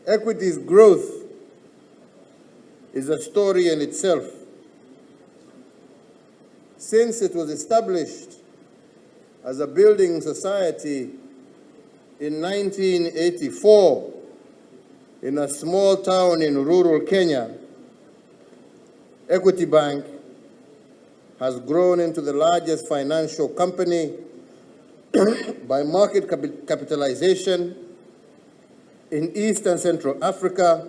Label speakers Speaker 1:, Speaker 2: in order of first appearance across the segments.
Speaker 1: Equity's growth is a story in itself. Since it was established as a building society in 1984 in a small town in rural Kenya, Equity Bank has grown into the largest financial company by market capitalization in East and Central Africa,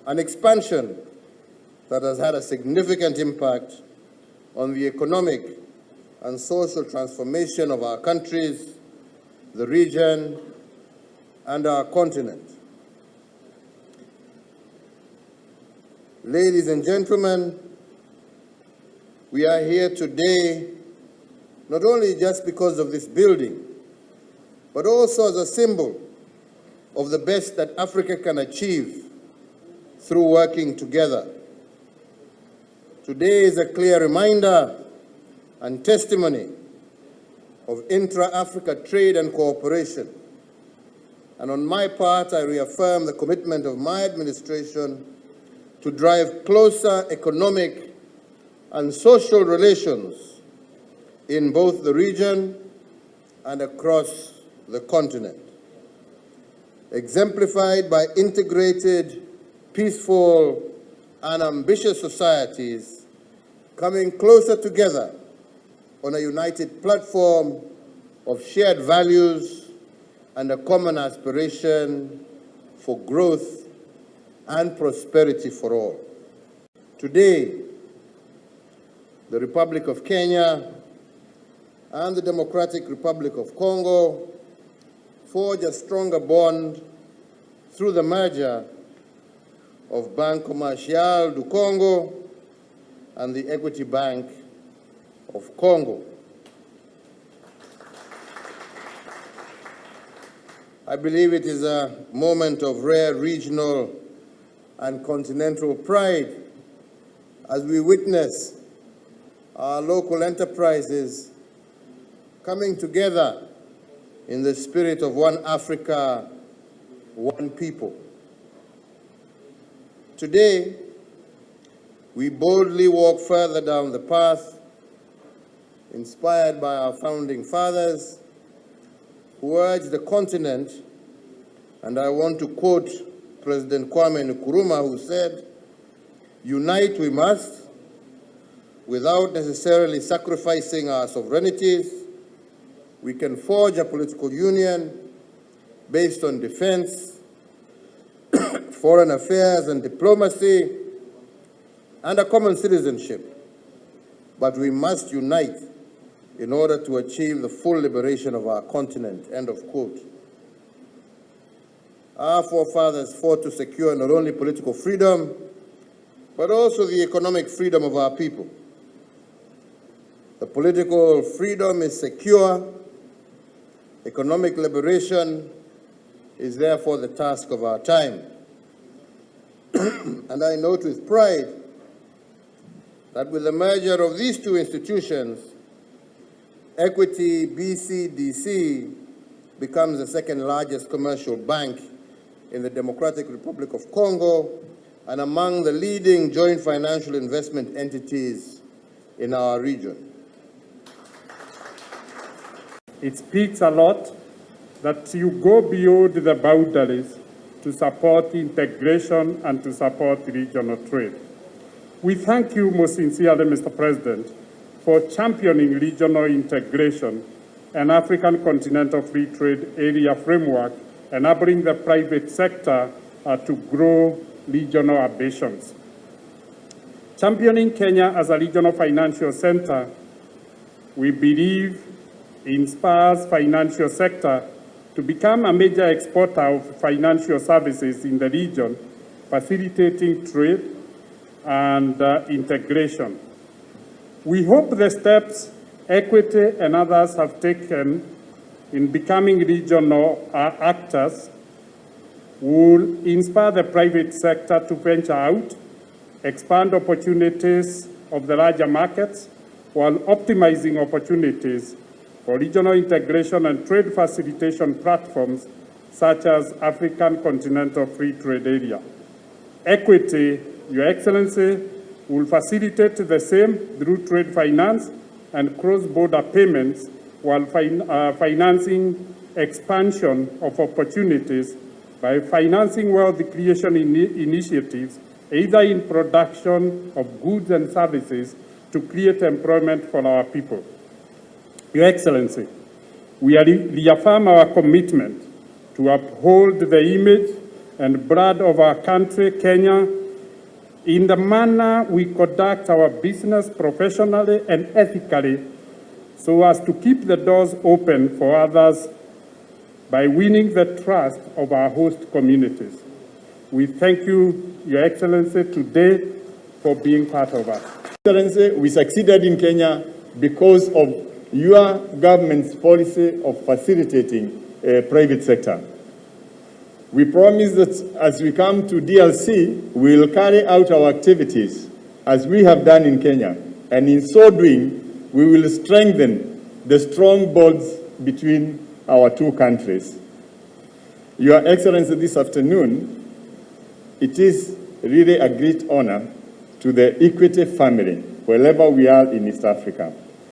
Speaker 1: an expansion that has had a significant impact on the economic and social transformation of our countries, the region, and our continent. Ladies and gentlemen, we are here today not only just because of this building, but also as a symbol of the best that Africa can achieve through working together. Today is a clear reminder and testimony of intra-Africa trade and cooperation. And on my part, I reaffirm the commitment of my administration to drive closer economic and social relations in both the region and across the continent, exemplified by integrated, peaceful, and ambitious societies coming closer together on a united platform of shared values and a common aspiration for growth and prosperity for all. Today, the Republic of Kenya and the Democratic Republic of Congo forge a stronger bond through the merger of Banque Commerciale du Congo and the Equity Bank of Congo. I believe it is a moment of rare regional and continental pride as we witness our local enterprises coming together in the spirit of one Africa, one people. Today, we boldly walk further down the path inspired by our founding fathers who urged the continent, and I want to quote President Kwame Nkrumah, who said, "Unite we must, without necessarily sacrificing our sovereignties. We can forge a political union based on defense, foreign affairs and diplomacy, and a common citizenship. But we must unite in order to achieve the full liberation of our continent," end of quote. Our forefathers fought to secure not only political freedom, but also the economic freedom of our people. The political freedom is secure. Economic liberation is therefore the task of our time. And I note with pride that with the merger of these two institutions, Equity BCDC becomes the second largest commercial bank in the Democratic Republic of Congo and among the leading joint financial investment entities in our region.
Speaker 2: It speaks a lot that you go beyond the boundaries to support integration and to support regional trade. We thank you most sincerely, Mr. President, for championing regional integration and African Continental Free Trade Area framework, enabling the private sector to grow regional ambitions. Championing Kenya as a regional financial center, we believe inspires financial sector to become a major exporter of financial services in the region, facilitating trade and integration. We hope the steps Equity and others have taken in becoming regional actors will inspire the private sector to venture out, expand opportunities of the larger markets, while optimizing opportunities for regional integration and trade facilitation platforms such as African Continental Free Trade Area. Equity, Your Excellency, will facilitate the same through trade finance and cross-border payments while financing expansion of opportunities by financing wealth creation initiatives, either in production of goods and services to create employment for our people. Your Excellency, we reaffirm our commitment to uphold the image and blood of our country, Kenya, in the manner we conduct our business professionally and ethically, so as to keep the doors open for others by winning the trust of our host communities. We thank you, Your Excellency, today for being part of us.
Speaker 3: Excellency, we succeeded in Kenya because of your government's policy of facilitating private sector. We promise that as we come to DLC, we will carry out our activities as we have done in Kenya. And in so doing, we will strengthen the strong bonds between our two countries. Your Excellency, this afternoon, it is really a great honor to the Equity family, wherever we are in East Africa.